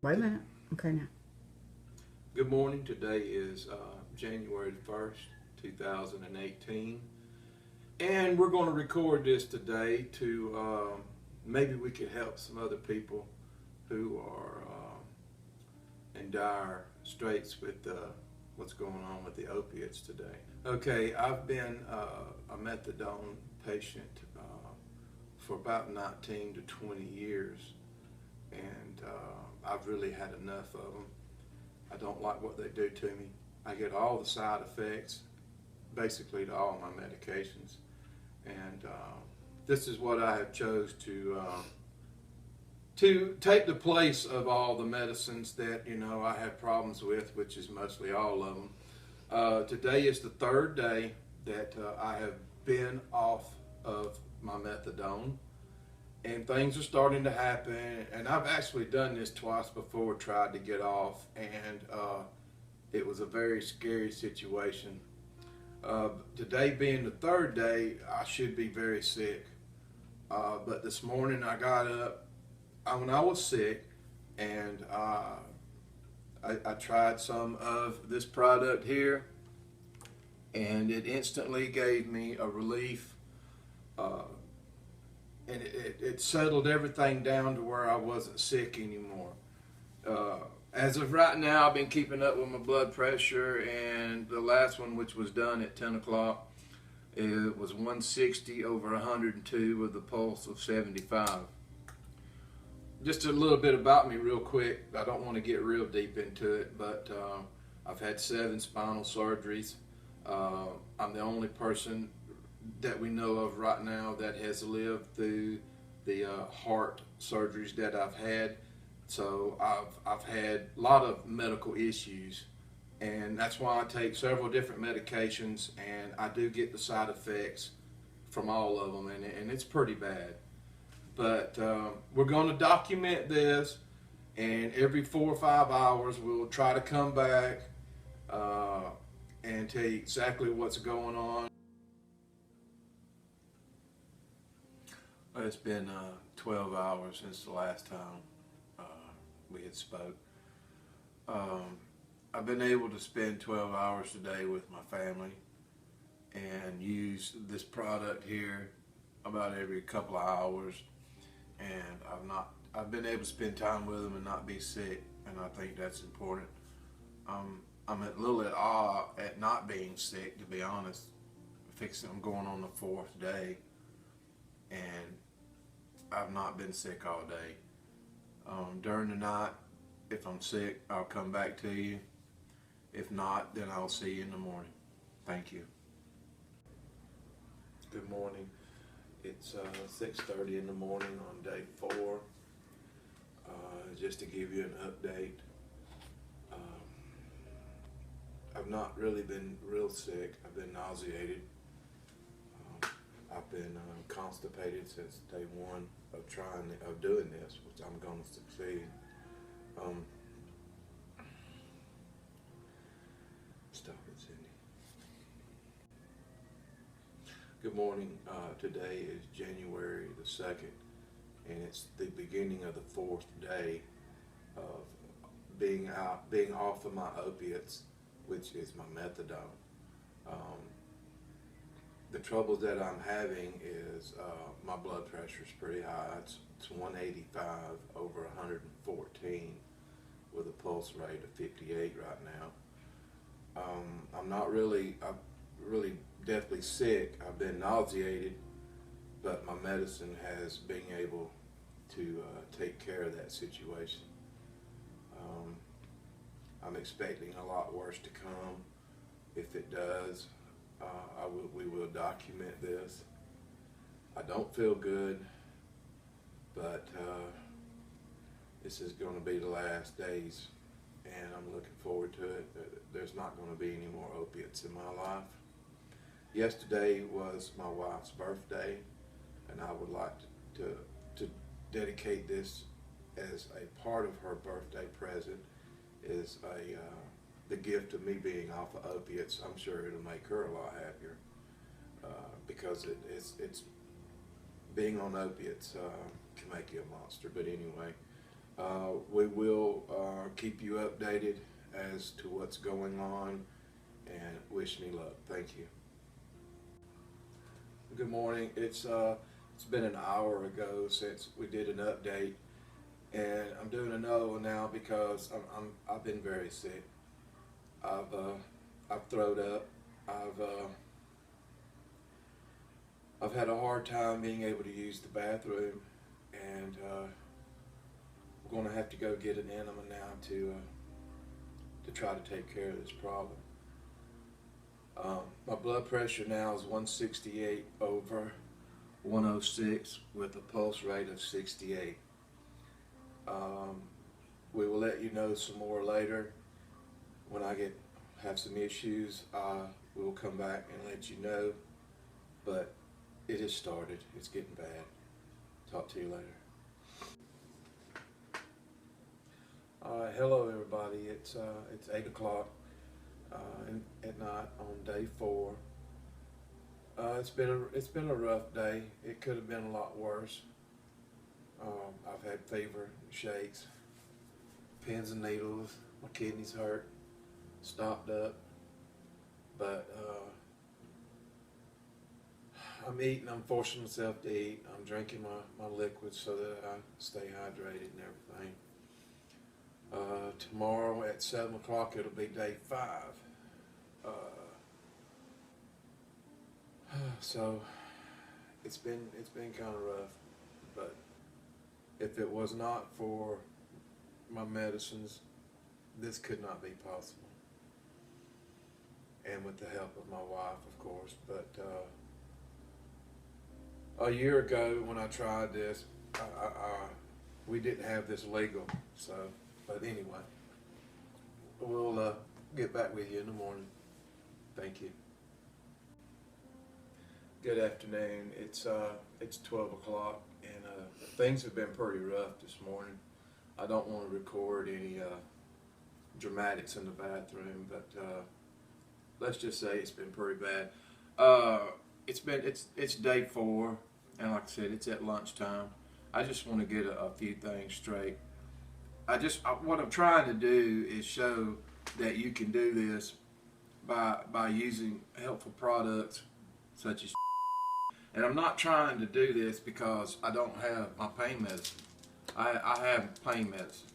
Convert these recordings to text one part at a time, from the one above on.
Wait a minute. Okay, now. Good morning. Today is January 1st, 2018. And we're going to record this today to maybe we could help some other people who are in dire straits with what's going on with the opiates today. Okay, I've been a methadone patient for about 19 to 20 years, and I've really had enough of them. I don't like what they do to me. I get all the side effects, basically, to all my medications, and this is what I have chose to take the place of all the medicines that I have problems with, which is mostly all of them. Today is the third day that I have been off of my methadone, and things are starting to happen. And I've actually done this twice before, tried to get off, and it was a very scary situation. Today being the third day, I should be very sick, but this morning I got up when I was sick, and I tried some of this product here, and it instantly gave me a relief, and it settled everything down to where I wasn't sick anymore. As of right now, I've been keeping up with my blood pressure, and the last one, which was done at 10 o'clock, it was 160 over 102 with a pulse of 75. Just a little bit about me real quick. I don't want to get real deep into it, but I've had 7 spinal surgeries. I'm the only person that we know of right now that has lived through the heart surgeries that I've had. So I've had a lot of medical issues, and that's why I take several different medications, and I do get the side effects from all of them, and it's pretty bad. But we're going to document this, and every 4 or 5 hours we'll try to come back and tell you exactly what's going on. It's been 12 hours since the last time we had spoke. I've been able to spend 12 hours today with my family and use this product here about every couple of hours, and I've been able to spend time with them and not be sick, and I think that's important. I'm a little at awe at not being sick, to be honest. I'm going on the 4th day, and I've not been sick all day. During the night, if I'm sick, I'll come back to you. If not, then I'll see you in the morning. Thank you. Good morning. It's 6:30 in the morning on day 4. Just to give you an update, I've not really been real sick. I've been nauseated. I've been constipated since day 1 of doing this, which I'm going to succeed. Stop it, Cindy. Good morning. Today is January the 2nd, and it's the beginning of the 4th day of being off of my opiates, which is my methadone. The trouble that I'm having is my blood pressure is pretty high. It's 185 over 114 with a pulse rate of 58 right now. I'm really deathly sick. I've been nauseated, but my medicine has been able to take care of that situation. I'm expecting a lot worse to come. If it does, we will document this. I don't feel good, but this is going to be the last days, and I'm looking forward to it. There's not going to be any more opiates in my life. Yesterday was my wife's birthday, and I would like to dedicate this as a part of her birthday present, is the gift of me being off of opiates. I'm sure it'll make her a lot happier because it's being on opiates can make you a monster. But anyway, We will keep you updated as to what's going on, and wish me luck. Thank you. Good morning. It's been an hour ago since we did an update, and I'm doing another one now because I've been very sick. I've throwed up. I've had a hard time being able to use the bathroom, and we're going to have to go get an enema now to try to take care of this problem. My blood pressure now is 168 over 106 with a pulse rate of 68. We will let you know some more later. When I have some issues, we will come back and let you know. But it has started. It's getting bad. Talk to you later. Hello everybody. It's 8 o'clock at night on day 4. It's been a rough day. It could have been a lot worse. I've had fever, shakes, pins and needles. My kidneys hurt, stopped up, but I'm eating. I'm forcing myself to eat. I'm drinking my liquids so that I stay hydrated and everything. Tomorrow at 7 o'clock it'll be day 5. So it's been kind of rough, but if it was not for my medicines, this could not be possible. And with the help of my wife, of course. But a year ago when I tried this, we didn't have this legal. So, but anyway, we'll get back with you in the morning. Thank you. Good afternoon. It's 12 o'clock, and things have been pretty rough this morning. I don't want to record any dramatics in the bathroom, but let's just say it's been pretty bad. It's day 4, and like I said, it's at lunchtime. I just want to get a few things straight. What I'm trying to do is show that you can do this by using helpful products such as. And I'm not trying to do this because I don't have my pain medicine. I have pain medicine.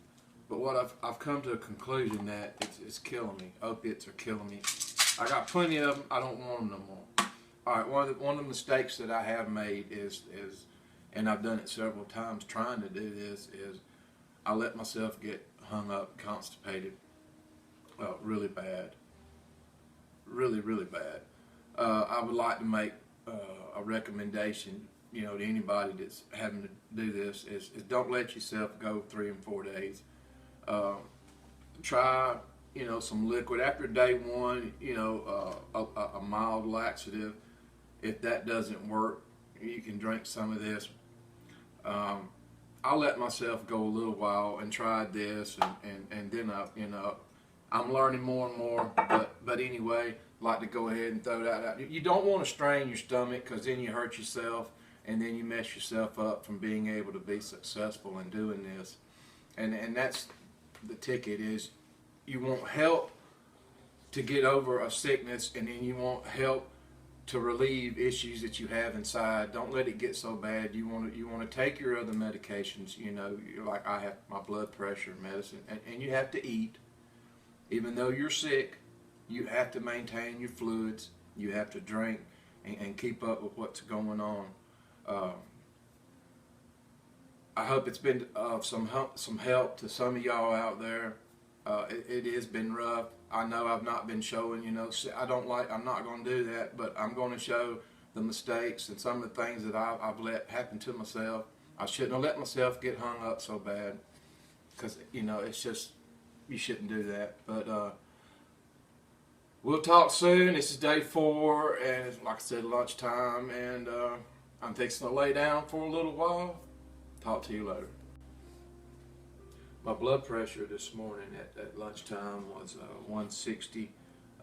But what I've come to a conclusion that it's killing me. Opiates are killing me. I got plenty of them. I don't want them no more. All right, one of the mistakes that I have made is, and I've done it several times trying to do this, is I let myself get hung up, constipated. Well, really bad. Really, really bad. I would like to make a recommendation, to anybody that's having to do this is don't let yourself go 3 and 4 days. Try, some liquid after day 1. A mild laxative. If that doesn't work, you can drink some of this. I let myself go a little while and tried this, and then I'm learning more and more. But anyway, like to go ahead and throw that out. You don't want to strain your stomach, because then you hurt yourself, and then you mess yourself up from being able to be successful in doing this. And that's the ticket, is you want help to get over a sickness, and then you want help to relieve issues that you have inside. Don't let it get so bad. You want to take your other medications. Like I have my blood pressure medicine, and you have to eat. Even though you're sick, you have to maintain your fluids. You have to drink and keep up with what's going on. I hope it's been some help to some of y'all out there. It has been rough. I know I've not been showing, I'm not going to do that, but I'm going to show the mistakes and some of the things that I've let happen to myself. I shouldn't have let myself get hung up so bad, because, it's just, you shouldn't do that. But we'll talk soon. This is day 4, and like I said, lunchtime, and I'm fixing to lay down for a little while. Talk to you later. My blood pressure this morning at lunchtime was 160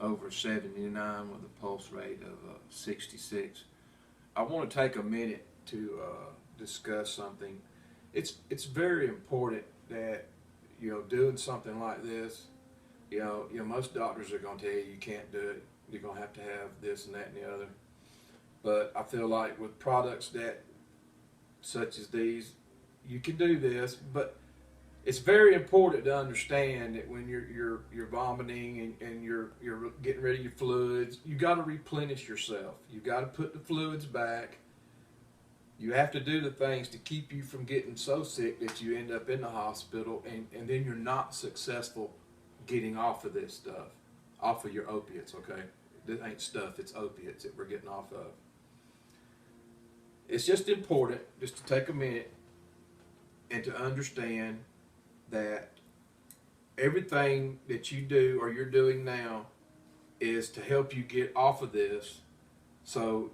over 79 with a pulse rate of 66. I want to take a minute to discuss something. It's very important that, you know, doing something like this, you know, most doctors are going to tell you you can't do it. You're going to have this and that and the other. But I feel like with products that, such as these, you can do this. But it's very important to understand that when you're vomiting and you're getting rid of your fluids, you got to replenish yourself. You got to put the fluids back. You have to do the things to keep you from getting so sick that you end up in the hospital, and then you're not successful getting off of this stuff, off of your opiates, okay? This ain't stuff, it's opiates that we're getting off of. It's just important just to take a minute and to understand that everything that you do or you're doing now is to help you get off of this. So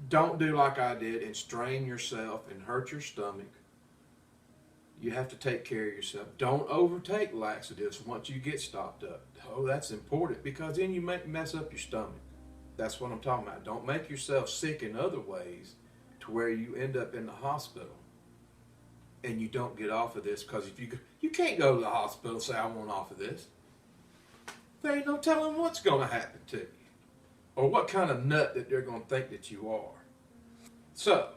don't do like I did and strain yourself and hurt your stomach. You have to take care of yourself. Don't overtake laxatives once you get stopped up. Oh, that's important, because then you mess up your stomach. That's what I'm talking about. Don't make yourself sick in other ways to where you end up in the hospital and you don't get off of this, because if you can't go to the hospital and say, I want off of this. There ain't no telling what's going to happen to you, or what kind of nut that they're going to think that you are. So,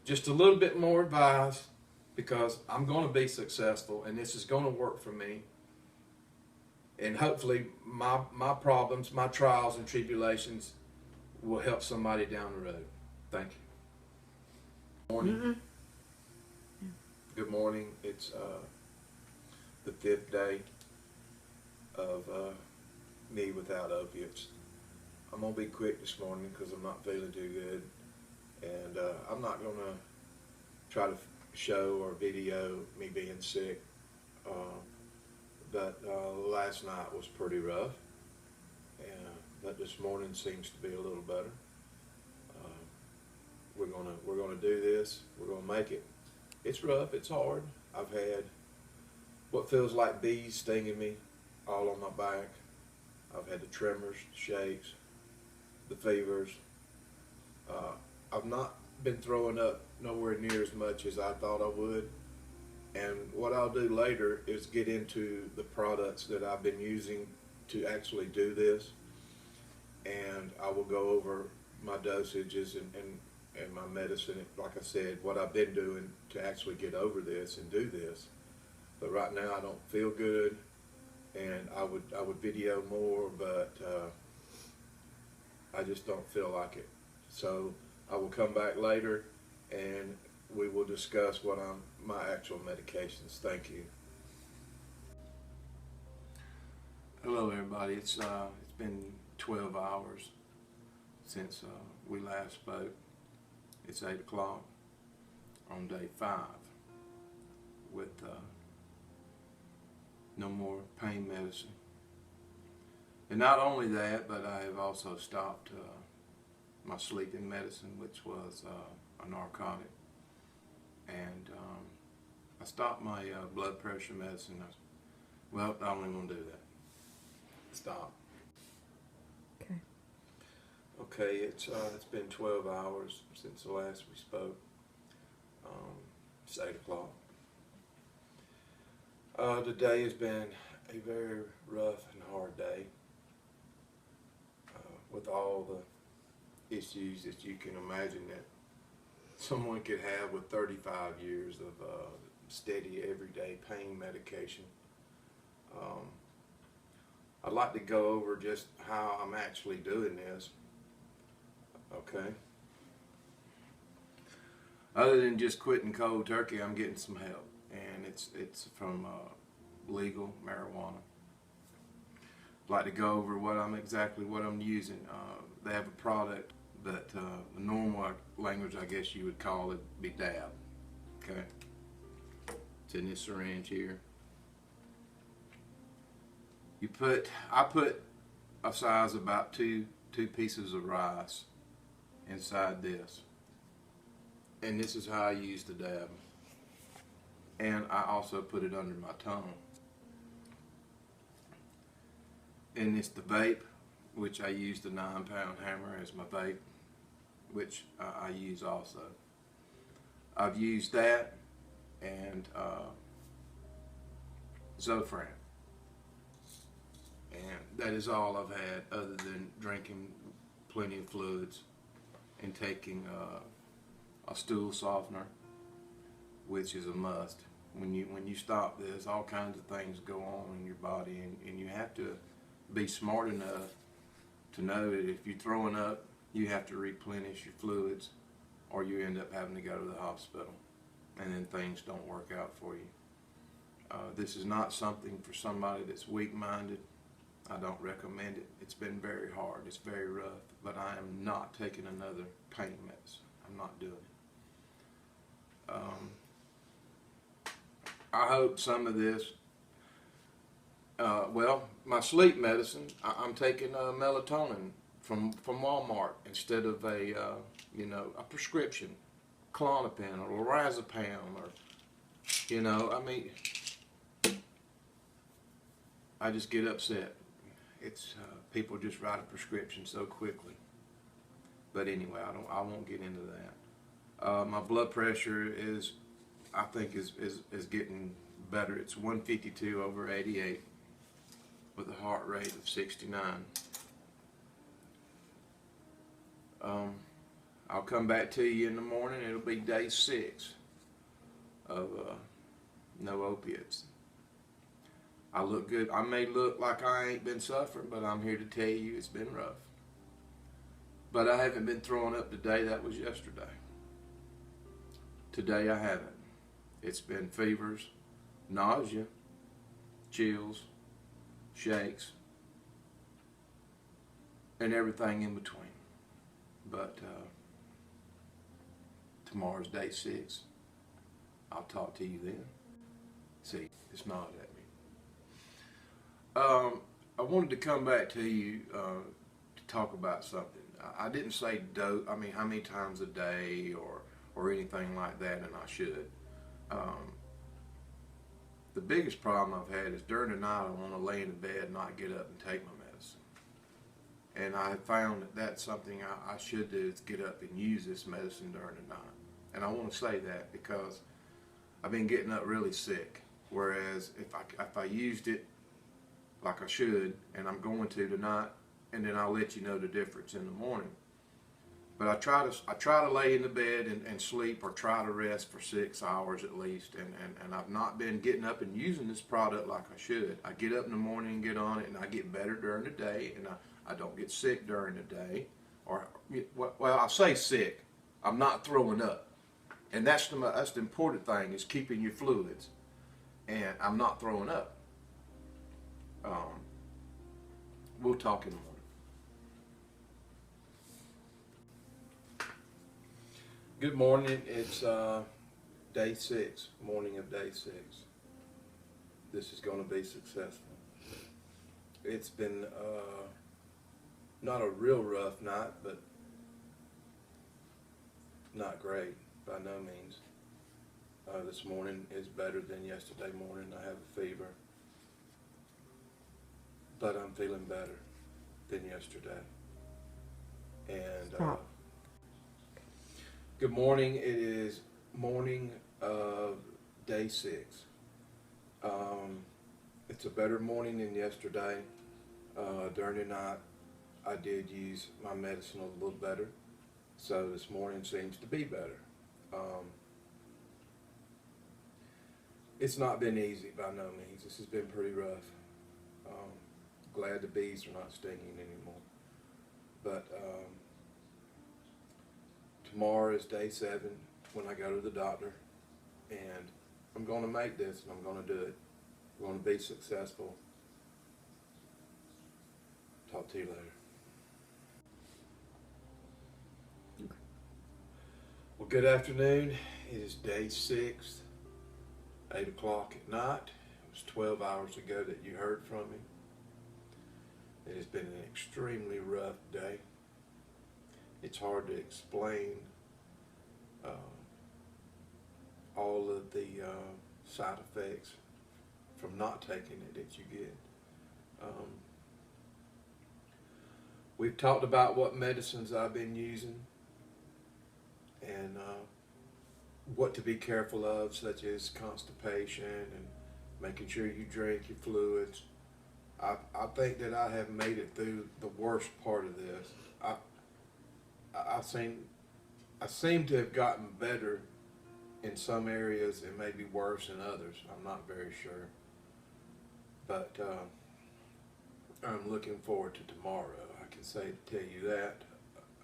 just a little bit more advice, because I'm going to be successful and this is going to work for me. And hopefully my problems, my trials and tribulations will help somebody down the road. Thank you. Morning. Mm-hmm. Good morning. It's the 5th day of me without opiates. I'm going to be quick this morning because I'm not feeling too good. And I'm not going to try to show or video me being sick. But last night was pretty rough. But this morning seems to be a little better. We're gonna do this. We're gonna make it. It's rough. It's hard. I've had what feels like bees stinging me all on my back. I've had the tremors, the shakes, the fevers. I've not been throwing up nowhere near as much as I thought I would. And what I'll do later is get into the products that I've been using to actually do this. And I will go over my dosages and my medicine, like I said, what I've been doing to actually get over this and do this. But right now I don't feel good, and I would video more, but I just don't feel like it. So I will come back later and we will discuss my actual medications. Thank you. Hello everybody. It's been 12 hours since we last spoke. It's 8 o'clock on day 5 with no more pain medicine. And not only that, but I have also stopped my sleeping medicine, which was a narcotic. And I stopped my blood pressure medicine. Well, I don't even want to do that. Stop. Okay. Okay, it's been 12 hours since the last we spoke. It's 8 o'clock. Today has been a very rough and hard day with all the issues that you can imagine that someone could have with 35 years of steady everyday pain medication. I'd like to go over just how I'm actually doing this. Okay. Other than just quitting cold turkey, I'm getting some help, and it's from legal marijuana. I'd like to go over what I'm using. They have a product, but the normal language, I guess you would call it, be dab. Okay. It's in this syringe here. I put a size about two pieces of rice inside this, and this is how I use the dab. And I also put it under my tongue. And it's the vape, which I use the 9-pound hammer as my vape, which I use also. I've used that, and Zofran. And that is all I've had, other than drinking plenty of fluids and taking a stool softener, which is a must. When you stop this, all kinds of things go on in your body, and you have to be smart enough to know that if you're throwing up, you have to replenish your fluids, or you end up having to go to the hospital, and then things don't work out for you. This is not something for somebody that's weak-minded. I don't recommend it. It's been very hard. It's very rough, but I am not taking another pain medicine. I'm not doing it. I hope some of this, well, my sleep medicine, I'm taking melatonin from Walmart instead of a prescription, Klonopin or lorazepam, or, I mean, I just get upset. It's people just write a prescription so quickly. But anyway, I won't get into that. My blood pressure I think is getting better. It's 152/88 with a heart rate of 69. I'll come back to you in the morning. It'll be day 6 of no opiates. I look good. I may look like I ain't been suffering, but I'm here to tell you it's been rough. But I haven't been throwing up today. That was yesterday. Today I haven't. It's been fevers, nausea, chills, shakes, and everything in between. But tomorrow's day 6. I'll talk to you then. See, it's not at me. I wanted to come back to you to talk about something. I didn't say dose. I mean, how many times a day or anything like that, and I should. The biggest problem I've had is during the night I want to lay in the bed and not get up and take my medicine. And I have found that that's something I should do, is get up and use this medicine during the night. And I want to say that because I've been getting up really sick. Whereas if I used it like I should, and I'm going to tonight, and then I'll let you know the difference in the morning. But I try to lay in the bed and sleep, or try to rest for 6 hours at least, and I've not been getting up and using this product like I should. I get up in the morning and get on it, and I get better during the day, and I don't get sick during the day. Or, well, I say sick. I'm not throwing up. And that's the important thing, is keeping your fluids. And I'm not throwing up. We'll talk in the morning. Good morning. It's day 6, morning of day 6. This is going to be successful. It's been not a real rough night, but not great by no means. This morning is better than yesterday morning. I have a fever, but I'm feeling better than yesterday. And good morning. It is morning of day 6. It's a better morning than yesterday. During the night, I did use my medicine a little better, so this morning seems to be better. It's not been easy by no means. This has been pretty rough. Glad the bees are not stinging anymore. But tomorrow is day 7 when I go to the doctor, and I'm going to make this, and I'm going to do it. I'm going to be successful. Talk to you later. Okay. Well, good afternoon. It is day 6, 8 o'clock at night. It was 12 hours ago that you heard from me. It has been an extremely rough day. It's hard to explain all of the side effects from not taking it that you get. We've talked about what medicines I've been using and what to be careful of, such as constipation making sure you drink your fluids. I think that I have made it through the worst part of this. I seem to have gotten better in some areas and maybe worse in others. I'm not very sure, but I'm looking forward to tomorrow. I can tell you that.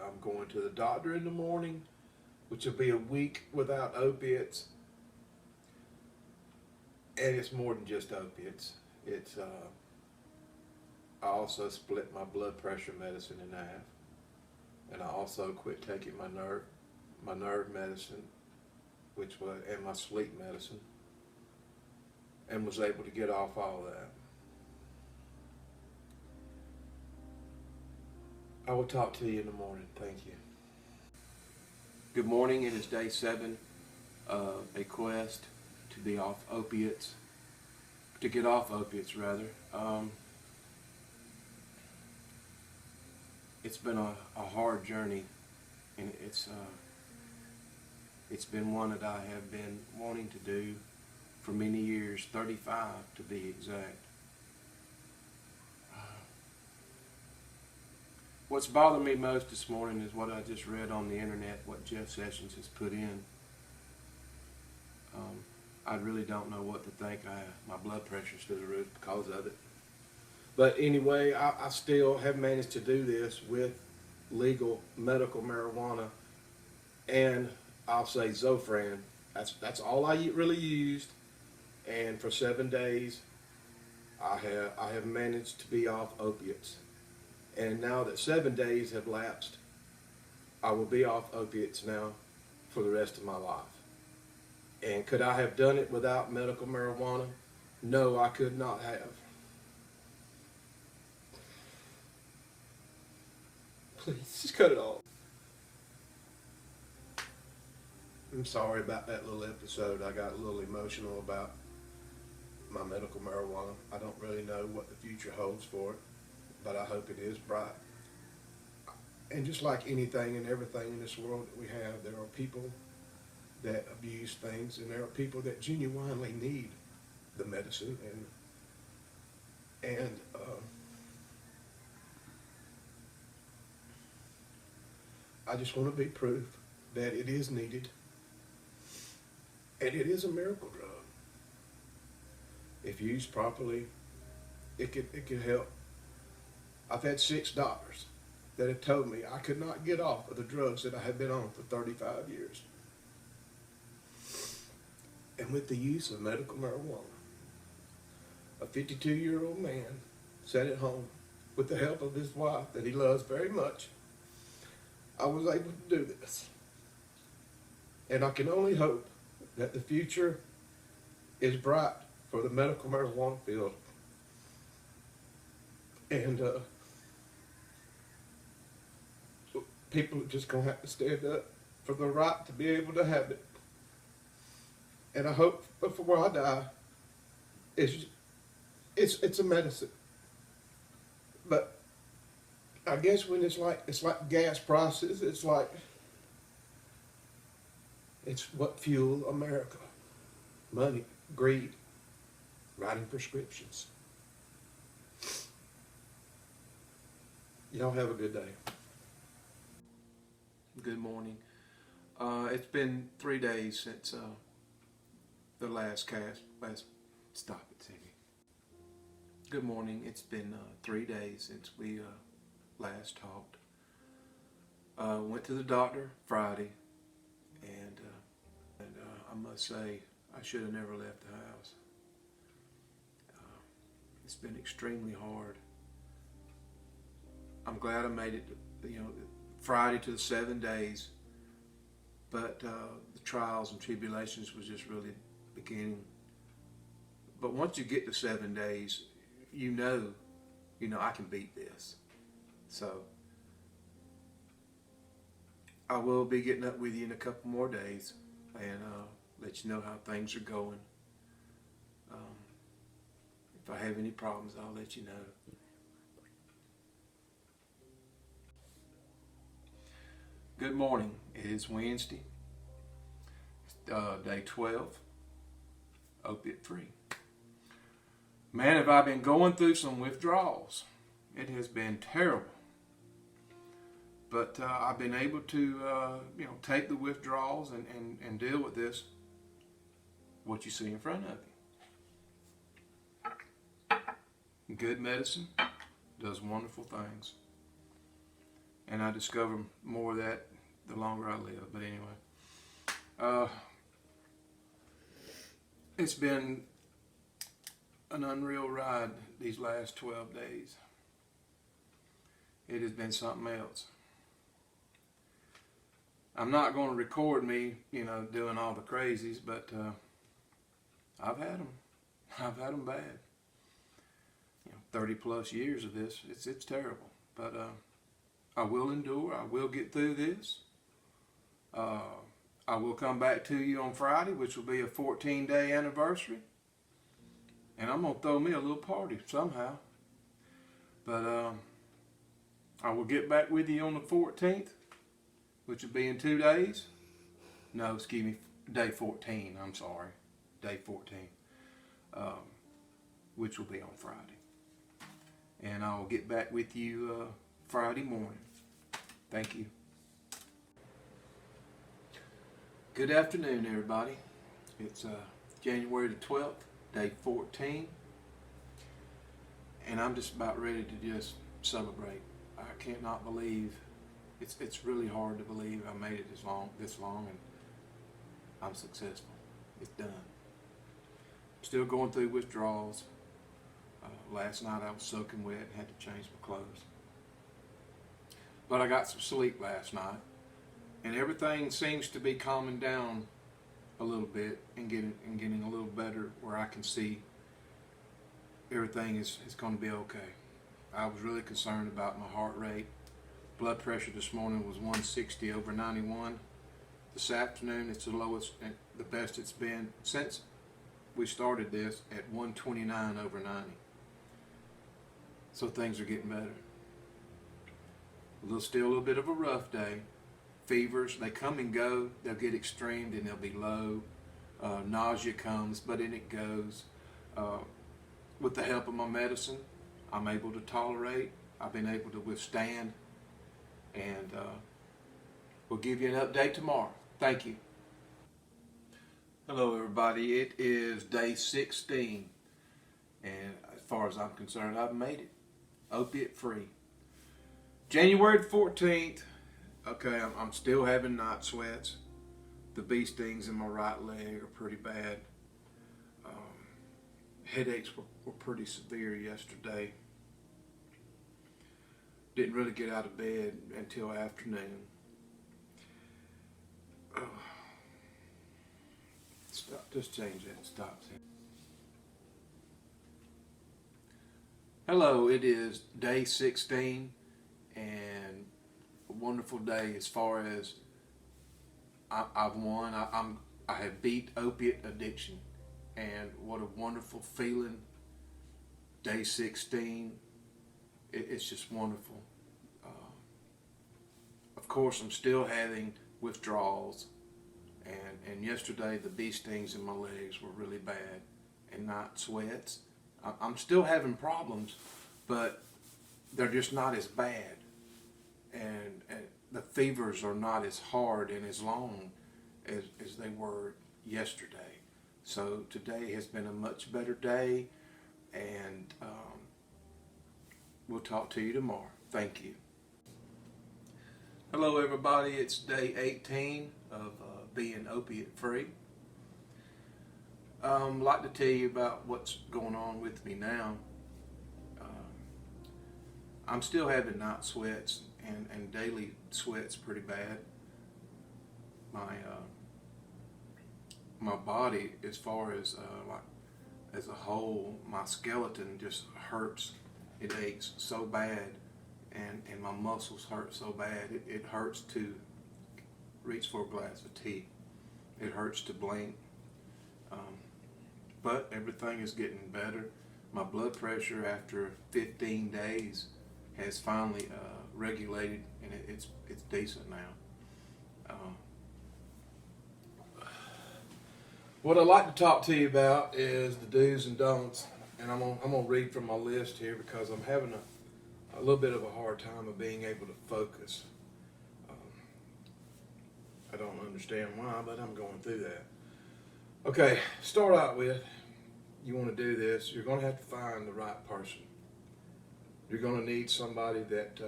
I'm going to the doctor in the morning, which will be a week without opiates, and it's more than just opiates. It's I also split my blood pressure medicine in half, and I also quit taking my nerve medicine, and my sleep medicine, and was able to get off all that. I will talk to you in the morning. Thank you. Good morning. It is day 7 of a quest to be off opiates, to get off opiates rather. It's been a hard journey, and it's been one that I have been wanting to do for many years, 35 to be exact. What's bothered me most this morning is what I just read on the internet, what Jeff Sessions has put in. I really don't know what to think. My blood pressure's through the roof because of it. But anyway, I still have managed to do this with legal medical marijuana, and I'll say Zofran. That's all I really used, and for 7 days, I have managed to be off opiates. And now that 7 days have lapsed, I will be off opiates now for the rest of my life. And could I have done it without medical marijuana? No, I could not have. Please, just cut it off. I'm sorry about that little episode. I got a little emotional about my medical marijuana. I don't really know what the future holds for it, but I hope it is bright. And just like anything and everything in this world that we have, there are people that abuse things, and there are people that genuinely need the medicine, and I just want to be proof that it is needed, and it is a miracle drug. If used properly, it could help. I've had 6 doctors that have told me I could not get off of the drugs that I have been on for 35 years. And with the use of medical marijuana, a 52-year-old man sat at home with the help of his wife that he loves very much, I was able to do this. And I can only hope that the future is bright for the medical marijuana field. And people are just going to have to stand up for the right to be able to have it. And I hope before I die, it's a medicine. But I guess when it's like gas prices, it's what fuel America. Money, greed, writing prescriptions. Y'all have a good day. Good morning. It's been 3 days since the last cast. Stop it, Cindy. Good morning. It's been 3 days since we last talked. Went to the doctor Friday, and I must say I should have never left the house. It's been extremely hard. I'm glad I made it, Friday to the 7 days, but the trials and tribulations was just really beginning. But once you get to 7 days, you know I can beat this. So I will be getting up with you in a couple more days and let you know how things are going. If I have any problems, I'll let you know. Good morning. It is Wednesday, day 12, opiate free. Man, have I been going through some withdrawals. It has been terrible. But I've been able to, take the withdrawals and deal with this, what you see in front of you. Good medicine does wonderful things. And I discover more of that the longer I live. But anyway, it's been an unreal ride these last 12 days. It has been something else. I'm not going to record me, doing all the crazies, but I've had them. I've had them bad. 30 plus years of this, it's terrible. But I will endure. I will get through this. I will come back to you on Friday, which will be a 14-day anniversary. And I'm going to throw me a little party somehow. But I will get back with you on the 14th, which will be in 2 days. No, excuse me, day 14. I'm sorry. Day 14. Which will be on Friday. And I will get back with you Friday morning. Thank you. Good afternoon, everybody. It's January the 12th, day 14. And I'm just about ready to just celebrate. I cannot believe, it's really hard to believe I made it this long, and I'm successful. It's done. I'm still going through withdrawals. Last night I was soaking wet and had to change my clothes. But I got some sleep last night, and everything seems to be calming down a little bit and getting a little better, where I can see everything is going to be okay. I was really concerned about my heart rate. Blood pressure this morning was 160 over 91. This afternoon it's the lowest and the best it's been since we started this, at 129 over 90. So things are getting better. Still a little bit of a rough day. Fevers, they come and go. They'll get extreme, then they'll be low. Nausea comes, but then it goes. With the help of my medicine, I'm able to tolerate. I've been able to withstand. And we'll give you an update tomorrow. Thank you. Hello, everybody. It is day 16. And as far as I'm concerned, I've made it. Opiate free. January 14th. Okay, I'm still having night sweats. The bee stings in my right leg are pretty bad. Headaches were pretty severe yesterday. Didn't really get out of bed until afternoon. Stop, just change that. Stop. Hello, it is day 16, and a wonderful day as far as I've won. I have beat opiate addiction, and what a wonderful feeling. Day 16, it's just wonderful. Of course, I'm still having withdrawals, and yesterday the bee stings in my legs were really bad, and night sweats. I'm still having problems, but they're just not as bad, and the fevers are not as hard and as long as they were yesterday. So today has been a much better day, and we'll talk to you tomorrow. Thank you. Hello, everybody. It's day 18 of being opiate free. I'd like to tell you about what's going on with me now. I'm still having night sweats and daily sweats pretty bad. My body, as far as as a whole, my skeleton just hurts. It aches so bad, and my muscles hurt so bad. It hurts to reach for a glass of tea. It hurts to blink. But everything is getting better. My blood pressure after 15 days has finally regulated, and it's decent now. What I'd like to talk to you about is the do's and don'ts and I'm gonna read from my list here because I'm having a little bit of a hard time of being able to focus. Um, I don't understand why, but I'm going through that. Okay, start out with, you want to do this, you're going to have to find the right person. You're going to need somebody that,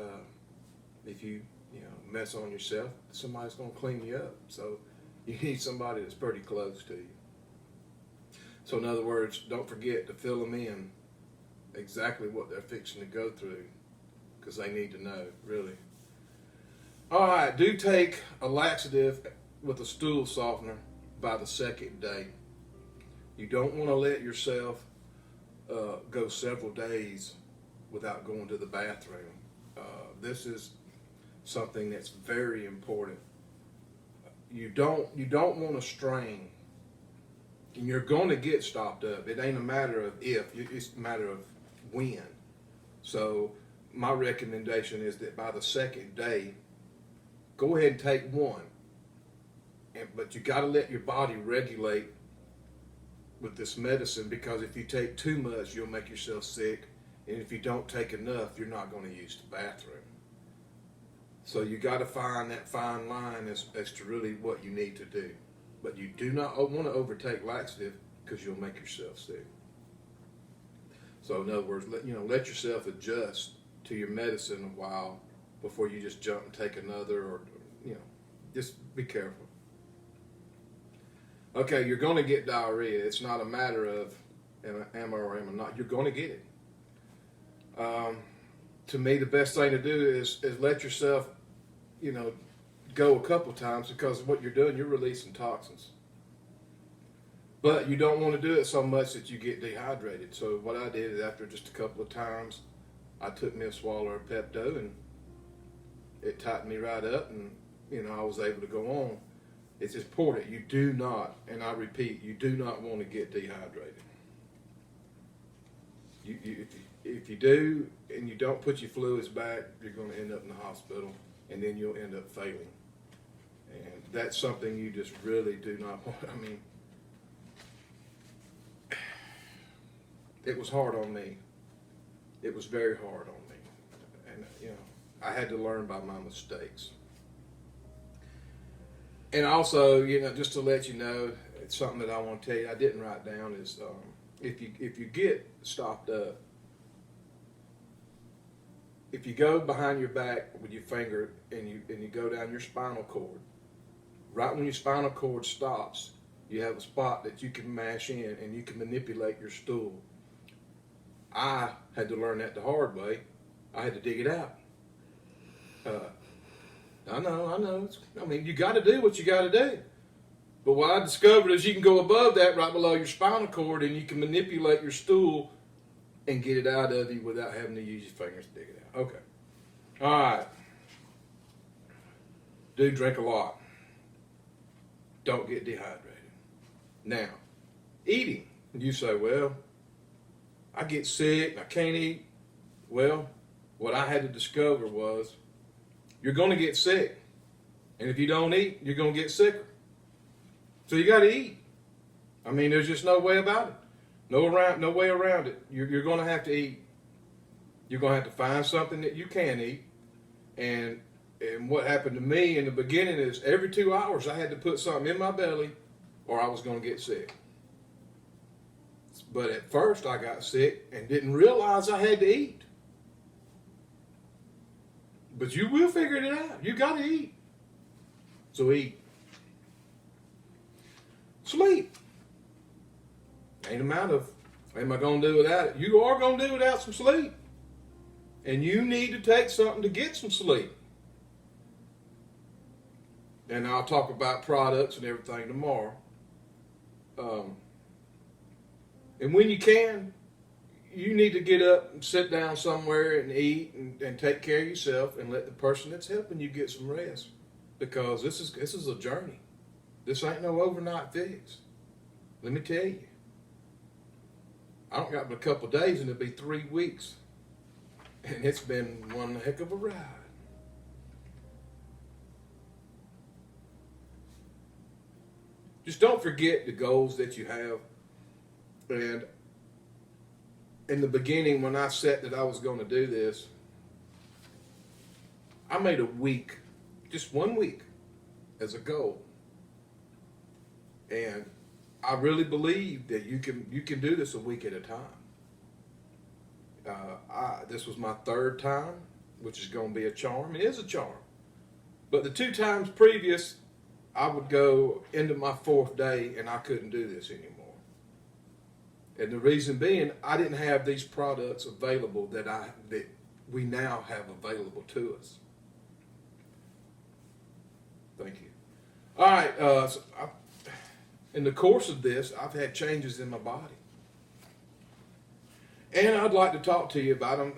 if you mess on yourself, somebody's going to clean you up. So you need somebody that's pretty close to you. So in other words, don't forget to fill them in exactly what they're fixing to go through, because they need to know, really. All right, do take a laxative with a stool softener by the second day. You don't want to let yourself go several days without going to the bathroom. This is something that's very important. You don't want to strain, and you're going to get stopped up. It ain't a matter of if, it's a matter of when. So my recommendation is that by the second day, go ahead and take one. But you got to let your body regulate with this medicine, because if you take too much, you'll make yourself sick. And if you don't take enough, you're not going to use the bathroom. So you got to find that fine line as to really what you need to do. But you do not want to overtake laxative, because you'll make yourself sick. So in other words, let yourself adjust to your medicine a while before you just jump and take another, or just be careful. Okay, you're going to get diarrhea. It's not a matter of am I or am I not. You're going to get it. To me, the best thing to do is let yourself, go a couple times, because what you're doing, you're releasing toxins. But you don't want to do it so much that you get dehydrated. So what I did is, after just a couple of times, I took me a swallow of Pepto, and it tightened me right up, and I was able to go on. It's important. You do not, and I repeat, you do not want to get dehydrated. If you do, and you don't put your fluids back, you're going to end up in the hospital, and then you'll end up failing. And that's something you just really do not want. I mean, it was hard on me. It was very hard on me. And, I had to learn by my mistakes. And also, just to let you know, it's something that I want to tell you, I didn't write down, is if you get stopped up, if you go behind your back with your finger and you go down your spinal cord, right when your spinal cord stops, you have a spot that you can mash in and you can manipulate your stool. I had to learn that the hard way. I had to dig it out. I know. You got to do what you got to do. But what I discovered is you can go above that, right below your spinal cord, and you can manipulate your stool and get it out of you without having to use your fingers to dig it out. Okay. All right. Do drink a lot. Don't get dehydrated. Now, eating. You say, well, I get sick and I can't eat. Well, what I had to discover was, you're going to get sick. And if you don't eat, you're going to get sicker. So you got to eat. There's just no way about it. No way around it. You're going to have to eat. You're going to have to find something that you can eat. And what happened to me in the beginning is, every 2 hours I had to put something in my belly, or I was going to get sick. But at first I got sick and didn't realize I had to eat. But you will figure it out. You got to eat. So eat. Sleep. Ain't a matter of, am I going to do without it? You are going to do without some sleep. And you need to take something to get some sleep. And I'll talk about products and everything tomorrow. And when you can, you need to get up and sit down somewhere and eat and take care of yourself, and let the person that's helping you get some rest. Because this is a journey. This ain't no overnight fix. Let me tell you. I don't got but a couple of days, and it'll be 3 weeks. And it's been one heck of a ride. Just don't forget the goals that you have. And in the beginning, when I said that I was going to do this, I made a week, just 1 week, as a goal. And I really believe that you can do this a week at a time. This was my third time, which is going to be a charm. It is a charm. But the 2 times previous, I would go into my 4th day and I couldn't do this anymore. And the reason being, I didn't have these products available that we now have available to us. Thank you. All right. In the course of this, I've had changes in my body. And I'd like to talk to you about them,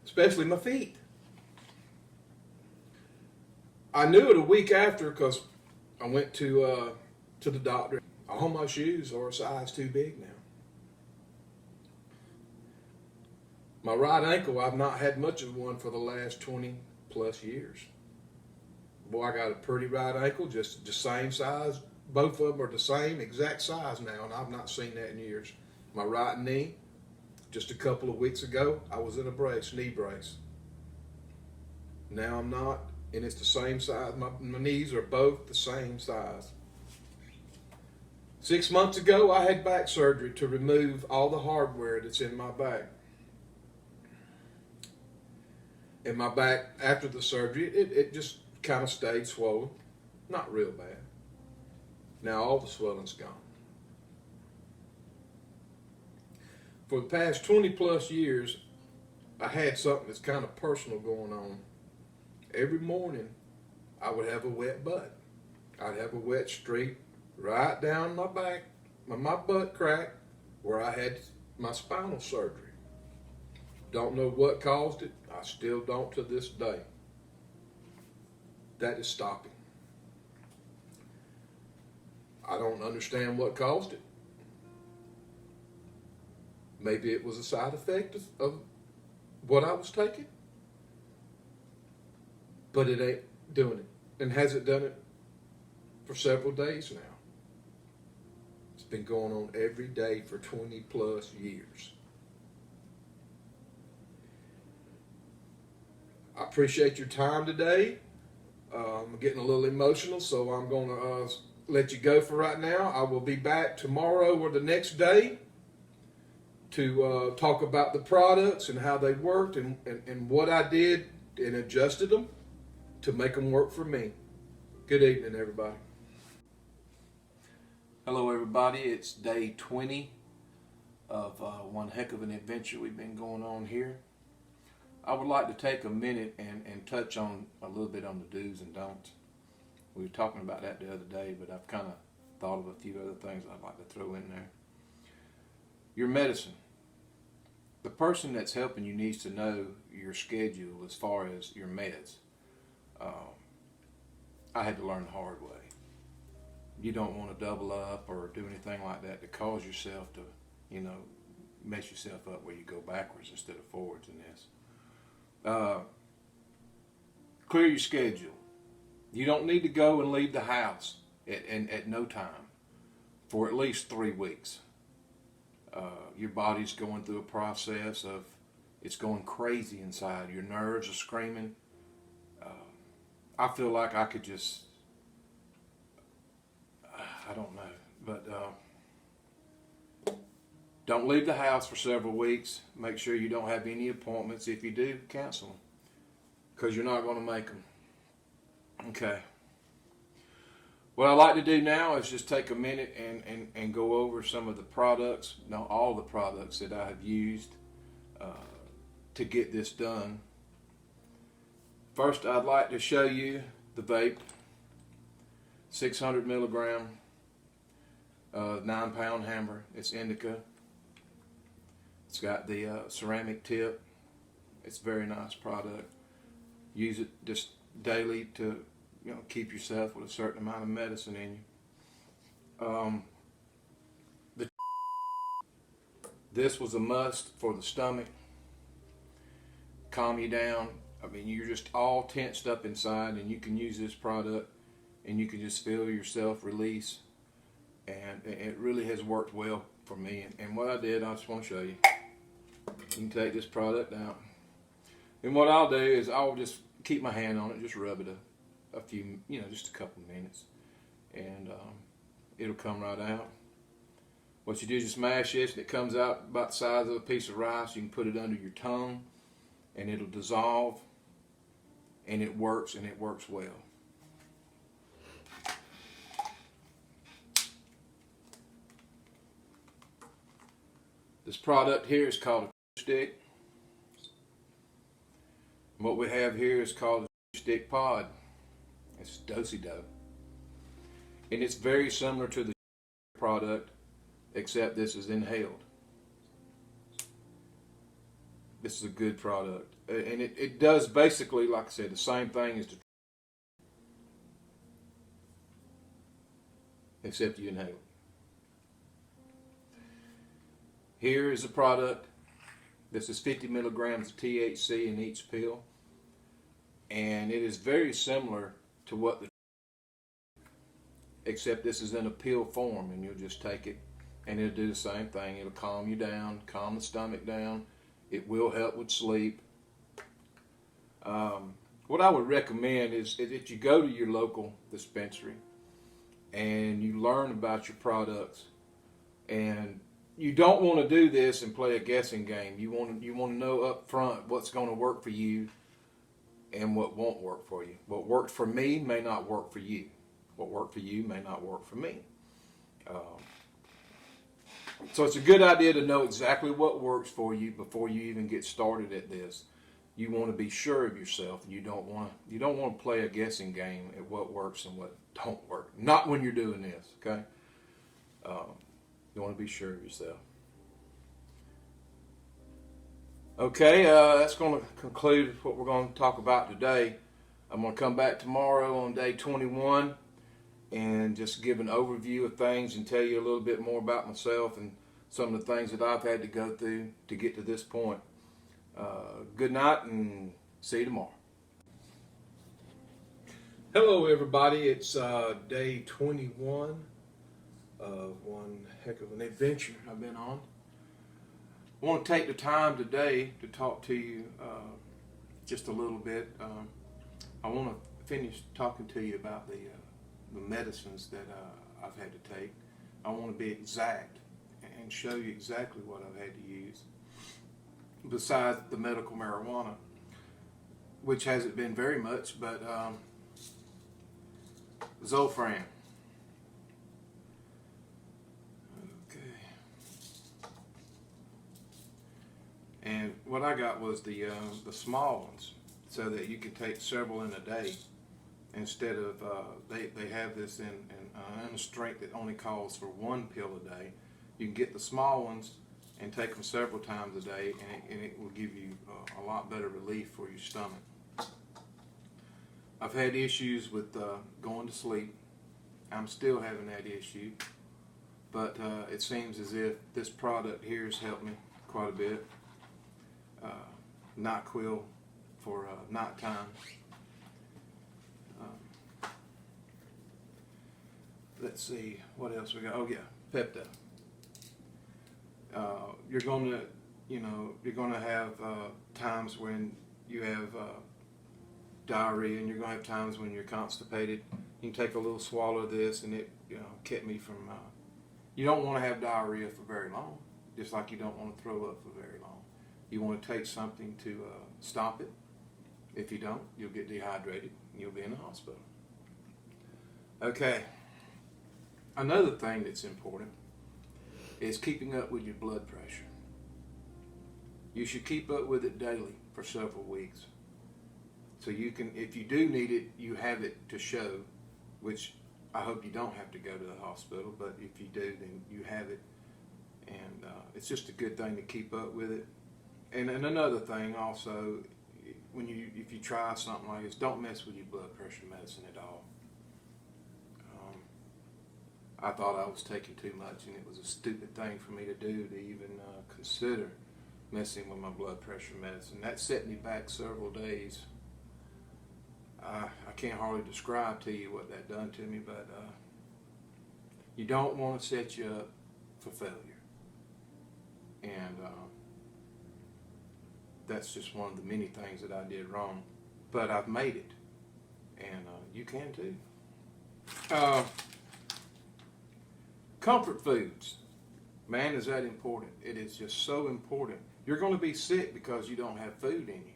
especially my feet. I knew it a week after because I went to the doctor. All my shoes are a size too big now. My right ankle, I've not had much of one for the last 20 plus years. Boy, I got a pretty right ankle, just the same size. Both of them are the same exact size now, and I've not seen that in years. My right knee, just a couple of weeks ago, I was in a brace, knee brace. Now I'm not, and it's the same size. My knees are both the same size. 6 months ago, I had back surgery to remove all the hardware that's in my back. And my back, after the surgery, it just kind of stayed swollen. Not real bad. Now all the swelling's gone. For the past 20 plus years, I had something that's kind of personal going on. Every morning, I would have a wet butt. I'd have a wet streak right down my back, my butt crack, where I had my spinal surgery. Don't know what caused it. I still don't to this day. That is stopping. I don't understand what caused it. Maybe it was a side effect of what I was taking. But it ain't doing it. And hasn't done it for several days now. It's been going on every day for 20 plus years. I appreciate your time today. I'm getting a little emotional, so I'm going to let you go for right now. I will be back tomorrow or the next day to talk about the products and how they worked and what I did and adjusted them to make them work for me. Good evening, everybody. Hello, everybody. It's day 20 of one heck of an adventure we've been going on here. I would like to take a minute and touch on a little bit on the do's and don'ts. We were talking about that the other day, but I've kind of thought of a few other things I'd like to throw in there. Your medicine. The person that's helping you needs to know your schedule as far as your meds. I had to learn the hard way. You don't want to double up or do anything like that to cause yourself to, mess yourself up where you go backwards instead of forwards in this. Clear your schedule. You don't need to go and leave the house at no time for at least 3 weeks. Your body's going through a process of, it's going crazy inside. Your nerves are screaming. I feel like I could just, I don't know, but don't leave the house for several weeks. Make sure you don't have any appointments. If you do, cancel them, because you're not going to make them. Okay. What I like to do now is just take a minute and go over some of the products, all the products that I have used to get this done. First, I'd like to show you the vape, 600 milligram, 9-pound hammer. It's indica. It's got the ceramic tip. It's a very nice product. Use it just daily to keep yourself with a certain amount of medicine in you. This was a must for the stomach. Calm you down. I mean, you're just all tensed up inside, and you can use this product and you can just feel yourself release, and it really has worked well for me. And what I did, I just want to show you. You can take this product out. And what I'll do is I'll just keep my hand on it, just rub it a few, just a couple minutes. And it'll come right out. What you do is just mash this, and it comes out about the size of a piece of rice. You can put it under your tongue, and it'll dissolve, and it works well. This product here is called a stick. And what we have here is called a stick pod. It's do-si-do. And it's very similar to the product, except this is inhaled. This is a good product. And it does basically, like I said, the same thing as the, except you inhale it. Here is a product. This is 50 milligrams of THC in each pill. And it is very similar to what the, except this is in a pill form, and you'll just take it and it'll do the same thing. It'll calm you down, calm the stomach down. It will help with sleep. What I would recommend is that you go to your local dispensary and you learn about your products. And you don't want to do this and play a guessing game. You want to know up front what's going to work for you and what won't work for you. What worked for me may not work for you. What worked for you may not work for me. So it's a good idea to know exactly what works for you before you even get started at this. You want to be sure of yourself. You don't want to play a guessing game at what works and what don't work. Not when you're doing this, okay? You want to be sure of yourself. Okay, that's going to conclude what we're going to talk about today. I'm going to come back tomorrow on day 21 and just give an overview of things and tell you a little bit more about myself and some of the things that I've had to go through to get to this point. Good night and see you tomorrow. Hello everybody, it's day 21 of one heck of an adventure I've been on. I want to take the time today to talk to you just a little bit. I want to finish talking to you about the medicines that I've had to take. I want to be exact and show you exactly what I've had to use besides the medical marijuana, which hasn't been very much, but Zofran. And what I got was the small ones, so that you can take several in a day instead of they have this in a strength that only calls for one pill a day. You can get the small ones and take them several times a day, and it will give you a lot better relief for your stomach. I've had issues with going to sleep. I'm still having that issue, but it seems as if this product here has helped me quite a bit. NyQuil for nighttime. Let's see what else we got. Oh yeah, Pepto. You're gonna have times when you have diarrhea, and you're gonna have times when you're constipated. You can take a little swallow of this, and it kept me from. You don't want to have diarrhea for very long, just like you don't want to throw up for very long. You want to take something to stop it. If you don't, you'll get dehydrated and you'll be in the hospital. Okay. Another thing that's important is keeping up with your blood pressure. You should keep up with it daily for several weeks. So you can, if you do need it, you have it to show, which I hope you don't have to go to the hospital, but if you do, then you have it. And it's just a good thing to keep up with it. And another thing also, if you try something like this, don't mess with your blood pressure medicine at all. I thought I was taking too much, and it was a stupid thing for me to do to even consider messing with my blood pressure medicine. That set me back several days. I can't hardly describe to you what that done to me, but you don't want to set you up for failure. And that's just one of the many things that I did wrong. But I've made it. And you can too. Comfort foods. Man, is that important. It is just so important. You're going to be sick because you don't have food in you.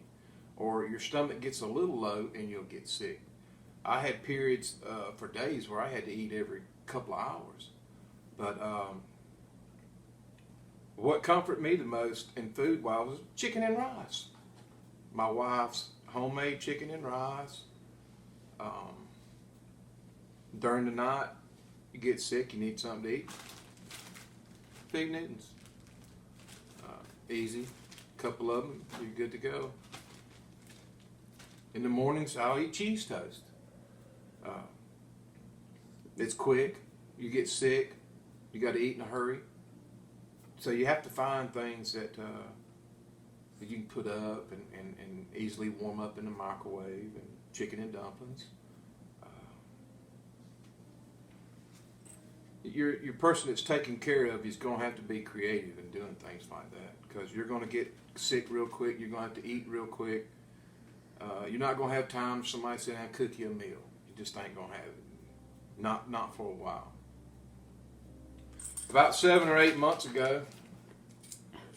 Or your stomach gets a little low and you'll get sick. I had periods for days where I had to eat every couple of hours. But what comforted me the most in food-wise was chicken and rice. My wife's homemade chicken and rice. During the night, you get sick, you need something to eat. Pig Newtons. Easy. Couple of them, you're good to go. In the mornings, I'll eat cheese toast. It's quick. You get sick. You got to eat in a hurry. So you have to find things that you can put up and easily warm up in the microwave, and chicken and dumplings. Your person that's taking care of you is going to have to be creative in doing things like that, because you're going to get sick real quick. You're going to have to eat real quick. You're not going to have time for somebody to sit down and cook you a meal. You just ain't going to have it. Not for a while. About 7 or 8 months ago,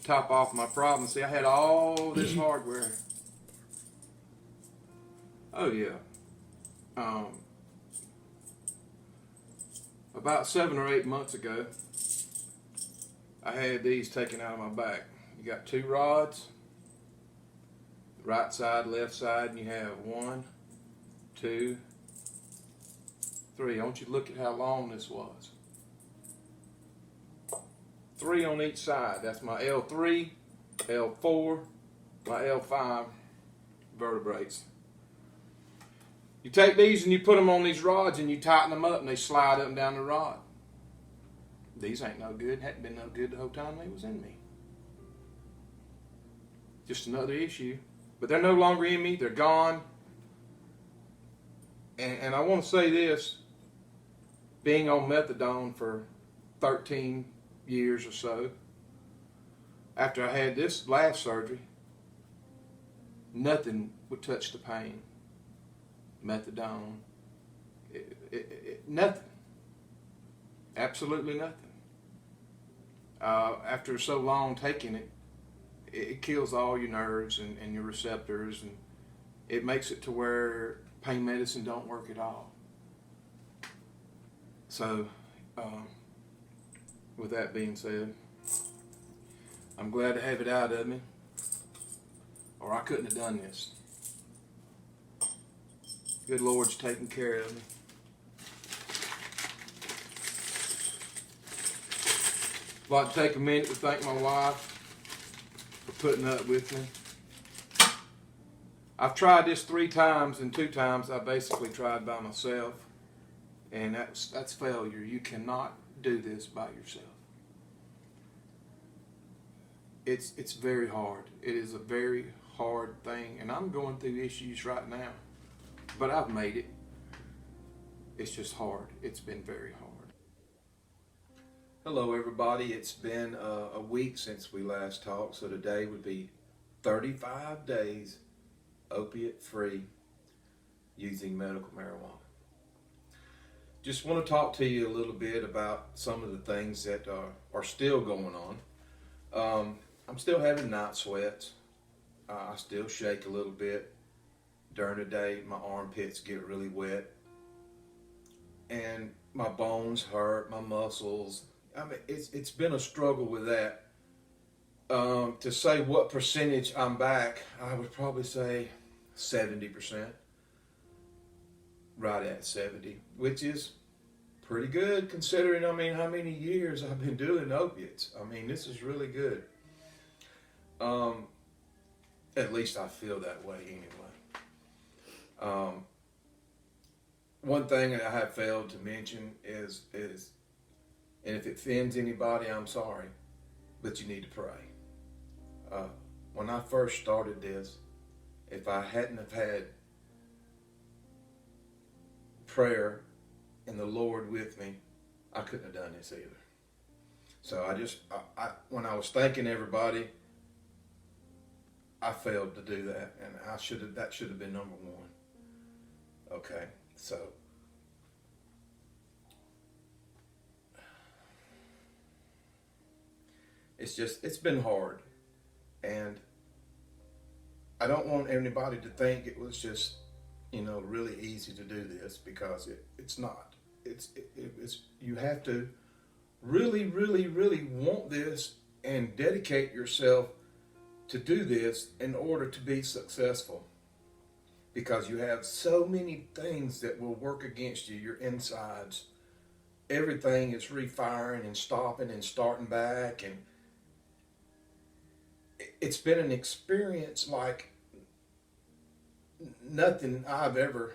top off my problem. See, I had all this hardware. Oh yeah. About 7 or 8 months ago, I had these taken out of my back. You got 2 rods, right side, left side, and you have 1, 2, 3. I want you to look at how long this was. 3 on each side. That's my L3, L4, my L5 vertebrae. You take these and you put them on these rods and you tighten them up and they slide up and down the rod. These ain't no good. Hadn't been no good the whole time they was in me. Just another issue. But they're no longer in me. They're gone. And I want to say this. Being on methadone for 13 years or so, after I had this last surgery, nothing would touch the pain. Methadone, nothing, absolutely nothing. After so long taking it, it kills all your nerves and your receptors, and it makes it to where pain medicine don't work at all. So, with that being said, I'm glad to have it out of me, or I couldn't have done this. Good Lord's taking care of me. I'd like to take a minute to thank my wife for putting up with me. I've tried this 3 times, and 2 times I basically tried by myself, and that's failure. You cannot do this by yourself. It's very hard. It is a very hard thing, and I'm going through issues right now. But I've made it. It's just hard. It's been very hard. Hello everybody. It's been a week since we last talked, so today would be 35 days opiate free using medical marijuana. Just want to talk to you a little bit about some of the things that are still going on. I'm still having night sweats. I still shake a little bit. During the day, my armpits get really wet, and my bones hurt, my muscles. I mean, it's been a struggle with that. To say what percentage I'm back, I would probably say 70%, right at 70, which is pretty good considering, I mean, how many years I've been doing opiates. I mean, this is really good. At least I feel that way anyway. One thing that I have failed to mention is, and if it offends anybody, I'm sorry, but you need to pray. When I first started this, if I hadn't have had prayer and the Lord with me, I couldn't have done this either. So when I was thanking everybody, I failed to do that, and that should have been number one. Okay, so it's been hard, and I don't want anybody to think it was just, really easy to do this, because it's not. It's you have to really, really, really want this and dedicate yourself to do this in order to be successful, because you have so many things that will work against you. Your insides, everything is refiring and stopping and starting back, and it's been an experience like nothing I've ever.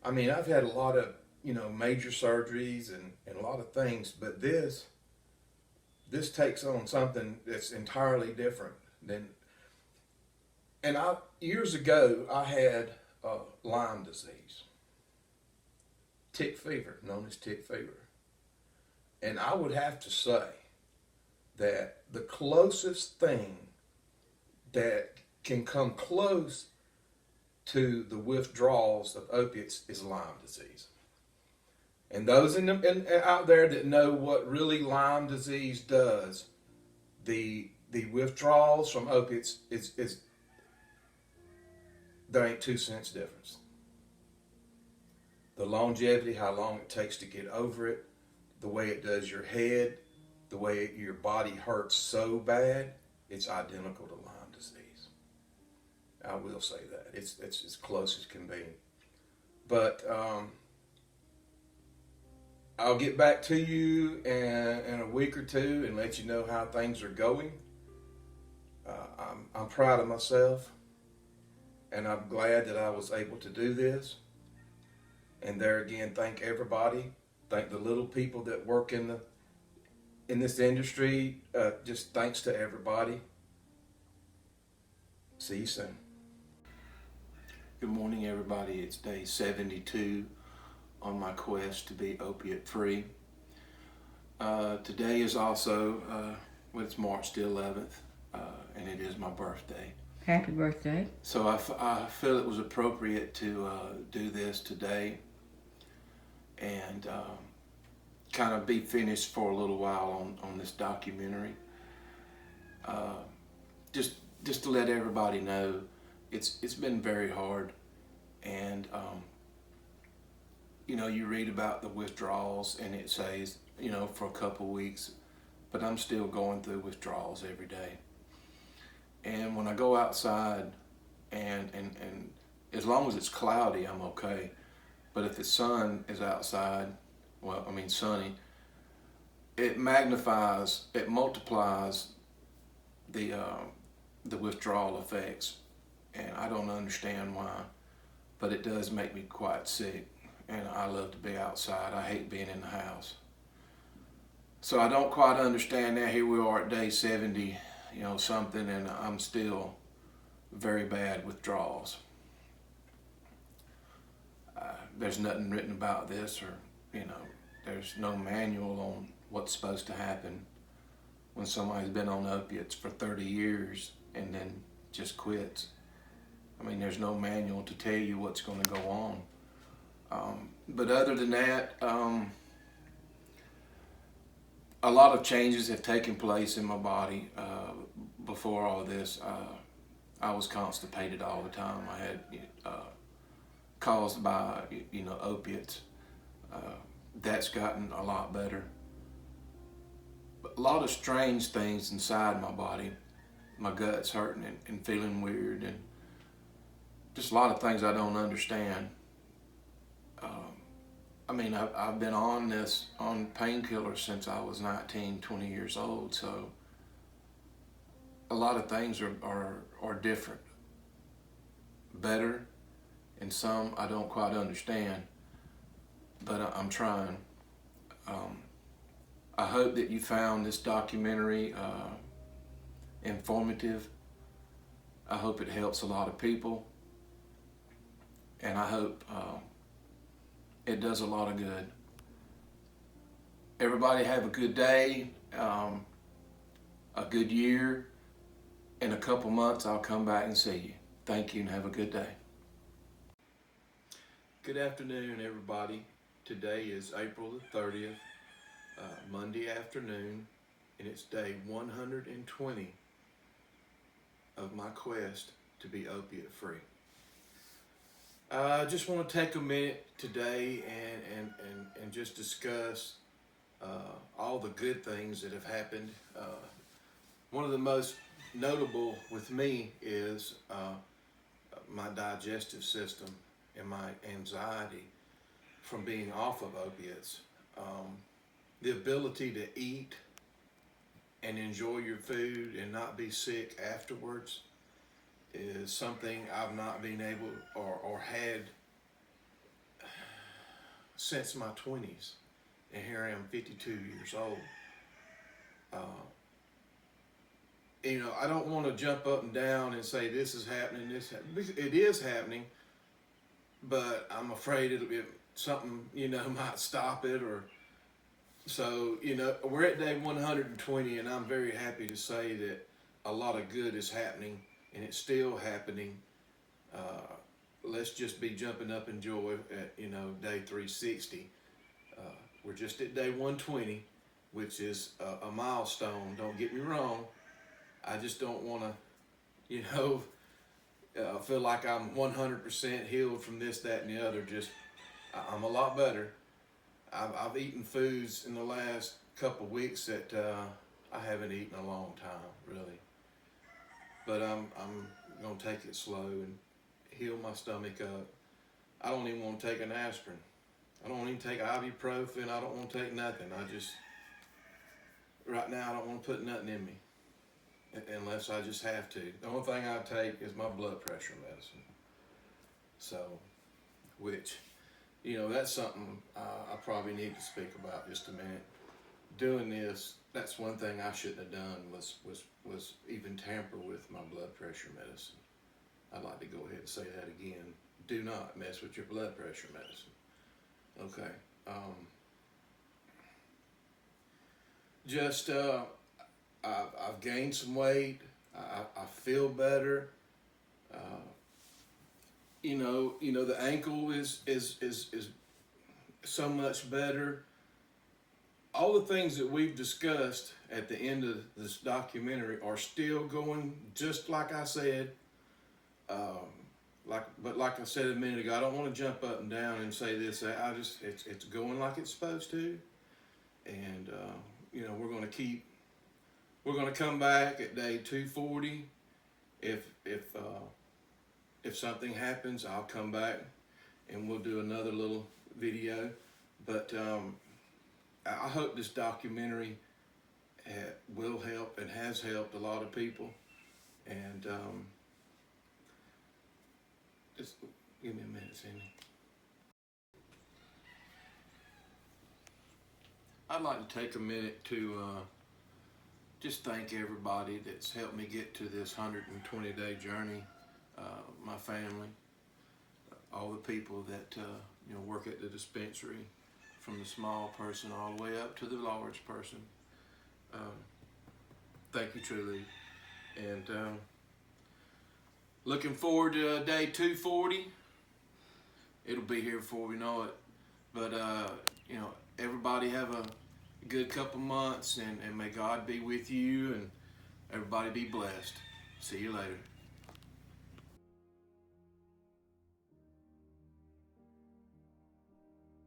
I've had a lot of major surgeries and a lot of things, but this takes on something that's entirely different than. And years ago I had Lyme disease, tick fever, known as tick fever, and I would have to say that the closest thing that can come close to the withdrawals of opiates is Lyme disease. And those out there that know what really Lyme disease does, the withdrawals from opiates is there ain't 2 cents difference. The longevity, how long it takes to get over it, the way it does your head, the way your body hurts so bad, it's identical to Lyme disease. I will say that. It's as close as can be. But I'll get back to you in a week or two and let you know how things are going. I'm proud of myself, and I'm glad that I was able to do this. And there again, thank everybody. Thank the little people that work in this industry. Just thanks to everybody. See you soon. Good morning, everybody. It's day 72 on my quest to be opiate free. Today is also, it's March the 11th, and it is my birthday. Happy birthday. So I feel it was appropriate to do this today and kind of be finished for a little while on this documentary. Just to let everybody know, it's been very hard, and you read about the withdrawals and it says for a couple weeks, but I'm still going through withdrawals every day. And when I go outside and as long as it's cloudy, I'm okay. But if the sun is outside, sunny, it magnifies, it multiplies the withdrawal effects. And I don't understand why, but it does make me quite sick. And I love to be outside. I hate being in the house. So I don't quite understand that. Here we are at day 70, something, and I'm still very bad withdrawals. There's nothing written about this, or there's no manual on what's supposed to happen when somebody's been on opiates for 30 years and then just quits. There's no manual to tell you what's going to go on. But other than that, a lot of changes have taken place in my body. Before all this, I was constipated all the time. I had caused by opiates. That's gotten a lot better. But a lot of strange things inside my body. My gut's hurting and feeling weird, and just a lot of things I don't understand. I've been on painkillers since I was 19, 20 years old, so a lot of things are different, better, and some I don't quite understand, but I'm trying. I hope that you found this documentary informative. I hope it helps a lot of people, and I hope it does a lot of good. Everybody have a good day, a good year. In a couple months, I'll come back and see you. Thank you and have a good day. Good afternoon, everybody. Today is April the 30th, Monday afternoon, and it's day 120 of my quest to be opiate free. I just want to take a minute today and just discuss all the good things that have happened. One of the most notable with me is my digestive system and my anxiety from being off of opiates. The ability to eat and enjoy your food and not be sick afterwards is something I've not been able or had since my 20s. And here I am, 52 years old. I don't want to jump up and down and say this is happening, it is happening, but I'm afraid it'll be something, might stop it. Or so, we're at day 120, and I'm very happy to say that a lot of good is happening, and it's still happening. Let's just be jumping up in joy at, day 360. We're just at day 120, which is a milestone. Don't get me wrong. I just don't want to, feel like I'm 100% healed from this, that, and the other. I'm a lot better. I've eaten foods in the last couple weeks that I haven't eaten in a long time, really. But I'm gonna take it slow and heal my stomach up. I don't even want to take an aspirin. I don't even take ibuprofen. I don't want to take nothing. Right now, I don't want to put nothing in me unless I just have to. The only thing I take is my blood pressure medicine. So, which, that's something I probably need to speak about just a minute. Doing this, that's one thing I shouldn't have done was even tamper with my blood pressure medicine. I'd like to go ahead and say that again. Do not mess with your blood pressure medicine. Okay. I've gained some weight. I feel better. The ankle is so much better. All the things that we've discussed at the end of this documentary are still going, just like I said. Like I said a minute ago, I don't want to jump up and down and say this. It's going like it's supposed to, and we're going to come back at day 240. If something happens, I'll come back and we'll do another little video. But I hope this documentary will help and has helped a lot of people. And just give me a minute, Cindy. I'd like to take a minute to just thank everybody that's helped me get to this 120-day journey. My family, all the people that work at the dispensary, from the small person all the way up to the large person. Thank you truly, and looking forward to day 240. It'll be here before we know it. But everybody have a good couple months, and may God be with you, and everybody be blessed. See you later.